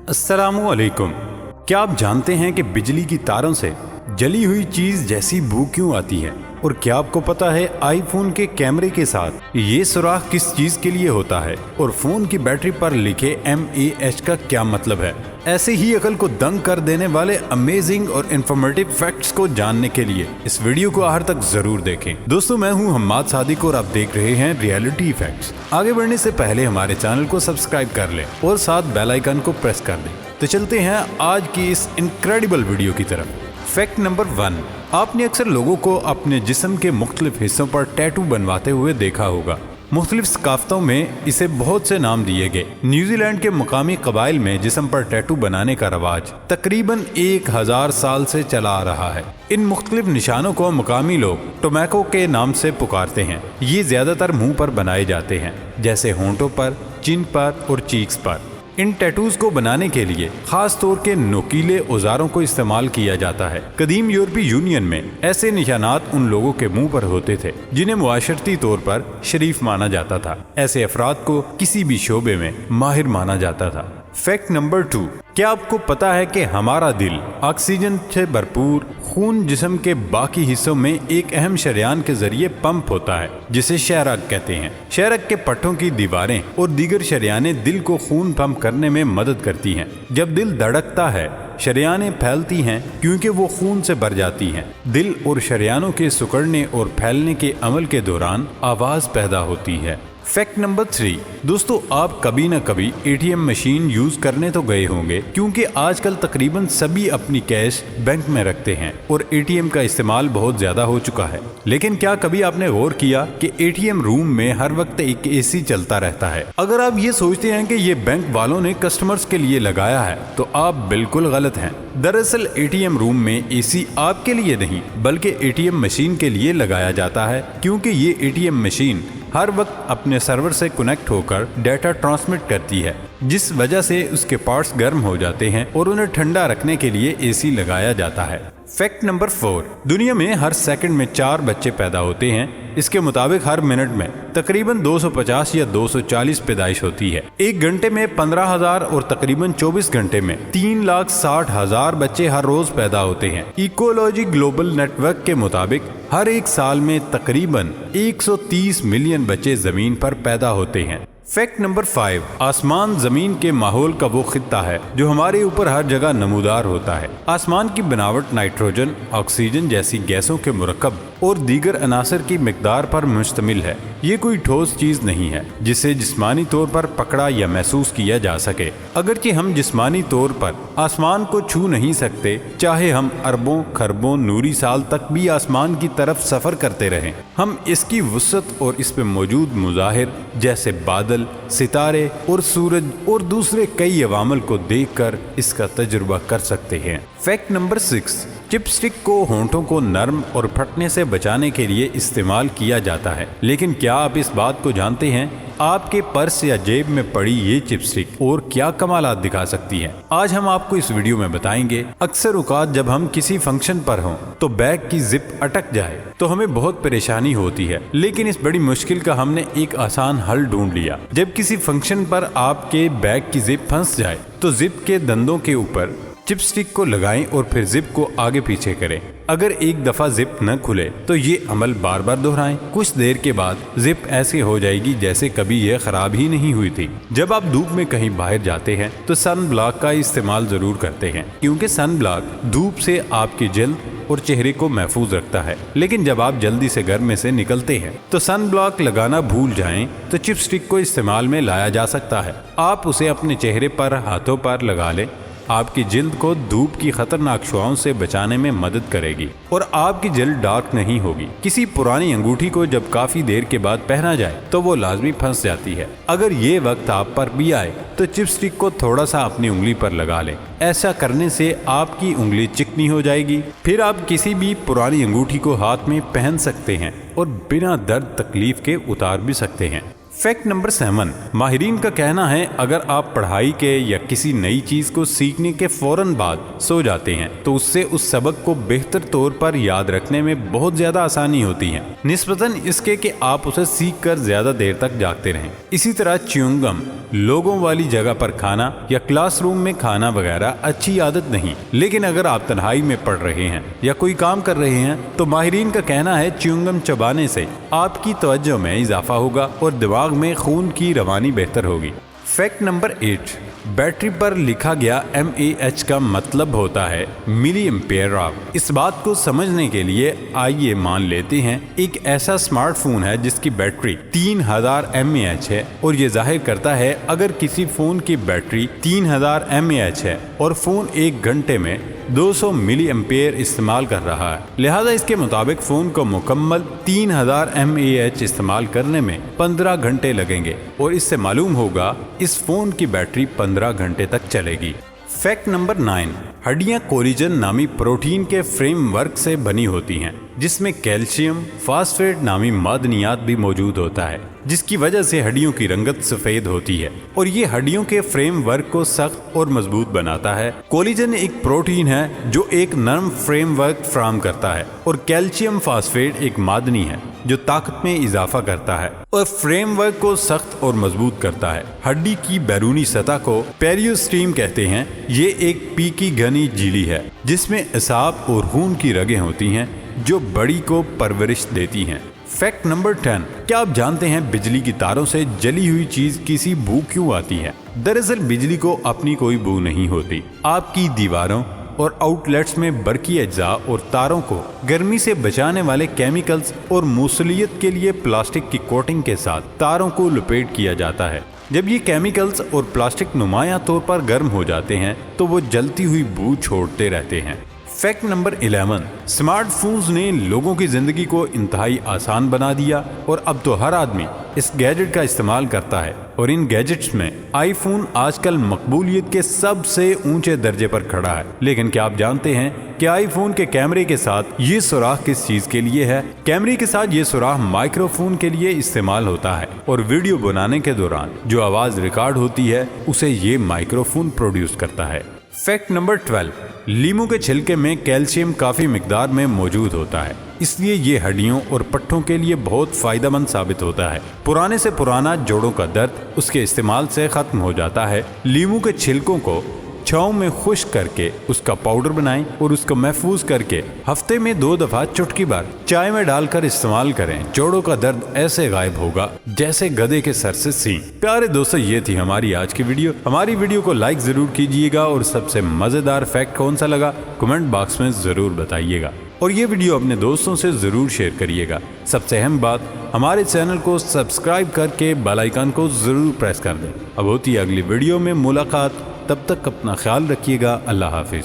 अस्सलामुअलैकुम। क्या आप जानते हैं कि बिजली की तारों से जली हुई चीज जैसी बू क्यों आती है? और क्या आपको पता है आईफोन के कैमरे के साथ ये सुराख किस चीज के लिए होता है? और फोन की बैटरी पर लिखे MAH का क्या मतलब है? ऐसे ही अकल को दंग कर देने वाले अमेजिंग और इंफॉर्मेटिव फैक्ट्स को जानने के लिए इस वीडियो को आखिर तक जरूर देखें। दोस्तों, मैं हूं हम्माद सादिक और आप देख रहे हैं रियलिटी फैक्ट्स। आगे बढ़ने से पहले हमारे चैनल को सब्सक्राइब कर लें और साथ बेल आइकन को प्रेस कर दें। तो चलते हैं आज की इस इनक्रेडिबल वीडियो की तरफ। फैक्ट नंबर 1, आपने अक्सर लोगों को अपने जिस्म के मुख्तलिफ हिस्सों पर टैटू बनवाते हुए देखा होगा। मुख्तलिफ सकाफ़तों में इसे बहुत से नाम दिए गए। न्यूजीलैंड के मुकामी कबाइल में जिस्म पर टैटू बनाने का रवाज तकरीबन 1000 साल से चला आ रहा है। इन मुख्तलिफ निशानों को मुकामी लोग टोमैको के नाम से पुकारते हैं। ये ज्यादातर मुंह पर बनाए जाते हैं, जैसे होंठों पर, चिन पर और चीक्स पर। इन टैटूज को बनाने के लिए खास तौर के नुकीले औजारों को इस्तेमाल किया जाता है। कदीम यूरोपीय यूनियन में ऐसे निशानात उन लोगों के मुंह पर होते थे जिन्हें मुआशरती तौर पर शरीफ माना जाता था। ऐसे अफराद को किसी भी शोबे में माहिर माना जाता था। फैक्ट नंबर 2, क्या आपको पता है कि हमारा दिल ऑक्सीजन से भरपूर खून जिस्म के बाकी हिस्सों में एक अहम शरियान के जरिए पंप होता है, जिसे शहरक कहते हैं। शहरक के पट्टों की दीवारें और दीगर शरियानें दिल को खून पंप करने में मदद करती हैं। जब दिल धड़कता है, शरियानें फैलती हैं क्योंकि वो खून से भर जाती हैं। दिल और शरियानों के सिकुड़ने और फैलने के अमल के दौरान आवाज पैदा होती है। फैक्ट नंबर 3, दोस्तों, आप कभी न कभी ATM मशीन यूज करने तो गए होंगे, क्योंकि आजकल तकरीबन सभी अपनी कैश बैंक में रखते हैं और ATM का इस्तेमाल बहुत ज्यादा हो चुका है। लेकिन क्या कभी आपने गौर किया कि ATM रूम में हर वक्त एक AC चलता रहता है? अगर आप ये सोचते हैं कि ये बैंक वालों ने कस्टमर्स के लिए लगाया है तो आप बिल्कुल गलत हैं। दरअसल ATM रूम में AC आपके लिए नहीं बल्कि ATM मशीन के लिए लगाया जाता है, क्योंकि ये ATM मशीन हर वक्त अपने सर्वर से कनेक्ट होकर डाटा ट्रांसमिट करती है, जिस वजह से उसके पार्ट्स गर्म हो जाते हैं और उन्हें ठंडा रखने के लिए AC लगाया जाता है। फैक्ट नंबर 4, दुनिया में हर सेकंड में 4 बच्चे पैदा होते हैं। इसके मुताबिक हर मिनट में तकरीबन 250 या 240 पैदाइश होती है। 1 घंटे में 15,000 और तकरीबन 24 घंटे में 3,60,000 बच्चे हर रोज पैदा होते हैं। इकोलॉजी ग्लोबल नेटवर्क के मुताबिक हर एक साल में तकरीबन 130 मिलियन बच्चे जमीन पर पैदा होते हैं। फैक्ट नंबर 5, आसमान जमीन के माहौल का वो खित्ता है जो हमारे ऊपर हर जगह नमूदार होता है। आसमान की बनावट नाइट्रोजन, ऑक्सीजन जैसी गैसों के मुरक्कब और दीगर अनासर की मिकदार पर मुश्तमिल है। ये कोई ठोस चीज नहीं है जिसे जिस्मानी तौर पर पकड़ा या महसूस किया जा सके। अगरचे हम जिस्मानी तौर पर आसमान को छू नहीं सकते, चाहे हम अरबों खरबों नूरी साल तक भी आसमान की तरफ सफर करते रहें, हम इसकी वुसअत और इस पे मौजूद मुज़ाहिर जैसे बादल, सितारे और सूरज और दूसरे कई अवामल को देखकर इसका तजुर्बा कर सकते हैं। फैक्ट नंबर 6, चिपस्टिक को होंठों को नरम और फटने से बचाने के लिए इस्तेमाल किया जाता है। लेकिन क्या आप इस बात को जानते हैं, आपके पर्स या जेब में पड़ी ये चिपस्टिक और क्या कमालात दिखा सकती है? आज हम आपको इस वीडियो में बताएंगे। अक्सर औकात जब हम किसी फंक्शन पर हों तो बैग की जिप अटक जाए तो हमें बहुत परेशानी होती है, लेकिन इस बड़ी मुश्किल का हमने एक आसान हल ढूंढ लिया। जब किसी फंक्शन पर आपके बैग की जिप फंस जाए तो जिप के दंदों के ऊपर चिपस्टिक को लगाएं और फिर जिप को आगे पीछे करें। अगर एक दफा जिप न खुले तो ये अमल बार बार दोहराएं। कुछ देर के बाद जिप ऐसे हो जाएगी जैसे कभी यह खराब ही नहीं हुई थी। जब आप धूप में कहीं बाहर जाते हैं तो सन ब्लॉक का इस्तेमाल जरूर करते हैं, क्योंकि सन ब्लॉक धूप से आपकी जल्द और चेहरे को महफूज रखता है। लेकिन जब आप जल्दी से घर में से निकलते हैं तो सन ब्लॉक लगाना भूल जाएं तो चिपस्टिक को इस्तेमाल में लाया जा सकता है। आप उसे अपने चेहरे पर, हाथों पर लगा लें। आपकी जिल्द को धूप की खतरनाक शुआओं से बचाने में मदद करेगी और आपकी जिल्द डार्क नहीं होगी। किसी पुरानी अंगूठी को जब काफी देर के बाद पहना जाए तो वो लाजमी फंस जाती है। अगर ये वक्त आप पर भी आए तो चिपस्टिक को थोड़ा सा अपनी उंगली पर लगा लें। ऐसा करने से आपकी उंगली चिकनी हो जाएगी। फिर आप किसी भी पुरानी अंगूठी को हाथ में पहन सकते हैं और बिना दर्द तकलीफ के उतार भी सकते हैं। फैक्ट नंबर 7, माहिरीन का कहना है अगर आप पढ़ाई के या किसी नई चीज को सीखने के फौरन बाद सो जाते हैं तो उससे उस सबक को बेहतर तौर पर याद रखने में बहुत ज्यादा आसानी होती है, निस्बतन इसके कि आप उसे सीख कर ज्यादा देर तक जागते रहें। इसी तरह च्युइंगम, लोगों वाली जगह पर खाना या क्लासरूम में खाना वगैरह अच्छी आदत नहीं, लेकिन अगर आप तन्हाई में पढ़ रहे हैं या कोई काम कर रहे हैं तो माहिरीन का कहना है च्युइंगम चबाने से आपकी तवज्जो में इजाफा होगा और दिमाग में खून की रवानी बेहतर होगी। फैक्ट नंबर 8, बैटरी पर लिखा गया mAh का मतलब होता है मिली एम्पेयर आवर। इस बात को समझने के लिए आइए मान लेते हैं एक ऐसा स्मार्टफोन है जिसकी बैटरी 3000 mAh है और ये जाहिर करता है अगर किसी फोन की बैटरी 3000 mAh है और फोन 1 घंटे में 200 मिली एम्पेयर इस्तेमाल कर रहा है, लिहाजा इसके मुताबिक फोन को मुकम्मल 3000 mAh इस्तेमाल करने में 15 घंटे लगेंगे और इससे मालूम होगा इस फोन की बैटरी 15 घंटे तक चलेगी। फैक्ट नंबर 9, हड्डियां कोलेजन नामी प्रोटीन के फ्रेमवर्क से बनी होती हैं जिसमें कैल्शियम फास्फेट नामी मादनियात भी मौजूद होता है, जिसकी वजह से हड्डियों की रंगत सफेद होती है और ये हड्डियों के फ्रेमवर्क को सख्त और मजबूत बनाता है। कोलेजन एक प्रोटीन है जो एक नरम फ्रेमवर्क फराहम करता है और कैल्शियम फास्फेट एक मादनी है जो ताकत में इजाफा करता है और फ्रेमवर्क को सख्त और मजबूत करता है। हड्डी की बैरूनी सतह को पेरियोस्टीम कहते हैं। ये एक पीकी घनी झिल्ली है जिसमें असाब और खून की रगें होती हैं जो बड़ी को परवरिश देती हैं। फैक्ट नंबर 10, क्या आप जानते हैं बिजली की तारों से जली हुई चीज किसी बू क्यों आती है? दरअसल बिजली को अपनी कोई बू नहीं होती। आपकी दीवारों और आउटलेट्स में बरकी अज्जा और तारों को गर्मी से बचाने वाले केमिकल्स और मूसलियत के लिए प्लास्टिक की कोटिंग के साथ तारों को लपेट किया जाता है। जब ये केमिकल्स और प्लास्टिक नुमाया तौर पर गर्म हो जाते हैं तो वो जलती हुई बू छोड़ते रहते हैं। फैक्ट नंबर 11, स्मार्टफोन्स ने लोगों की जिंदगी को इंतहाई आसान बना दिया और अब तो हर आदमी इस गैजेट का इस्तेमाल करता है और इन गैजेट्स में आईफोन आजकल मकबूलियत के सबसे ऊंचे दर्जे पर खड़ा है। लेकिन क्या आप जानते हैं कि आईफोन के कैमरे के साथ ये सुराख किस चीज के लिए है? कैमरे के साथ ये सुराख माइक्रोफोन के लिए इस्तेमाल होता है और वीडियो बनाने के दौरान जो आवाज रिकॉर्ड होती है उसे ये माइक्रोफोन प्रोड्यूस करता है। फैक्ट नंबर 12, लीमू के छिलके में कैल्शियम काफी मिकदार में मौजूद होता है, इसलिए ये हड्डियों और पट्टों के लिए बहुत फायदेमंद साबित होता है। पुराने से पुराना जोड़ों का दर्द उसके इस्तेमाल से खत्म हो जाता है। लीमू के छिलकों को छांव में खुश्क करके उसका पाउडर बनाएं और उसको महफूज करके हफ्ते में 2 दफा चुटकी भर चाय में डालकर इस्तेमाल करें। जोड़ों का दर्द ऐसे गायब होगा जैसे गधे के सर से सींग। प्यारे दोस्तों, ये थी हमारी आज की वीडियो। हमारी वीडियो को लाइक जरूर कीजिएगा और सबसे मजेदार फैक्ट कौन सा लगा कमेंट बॉक्स में जरूर बताइएगा और ये वीडियो अपने दोस्तों से जरूर शेयर करिएगा। सबसे अहम बात, हमारे चैनल को सब्सक्राइब करके बेल आइकन को जरूर प्रेस कर दें। अब होती है अगली वीडियो में मुलाकात, तब तक अपना ख्याल रखिएगा। अल्लाह हाफिज।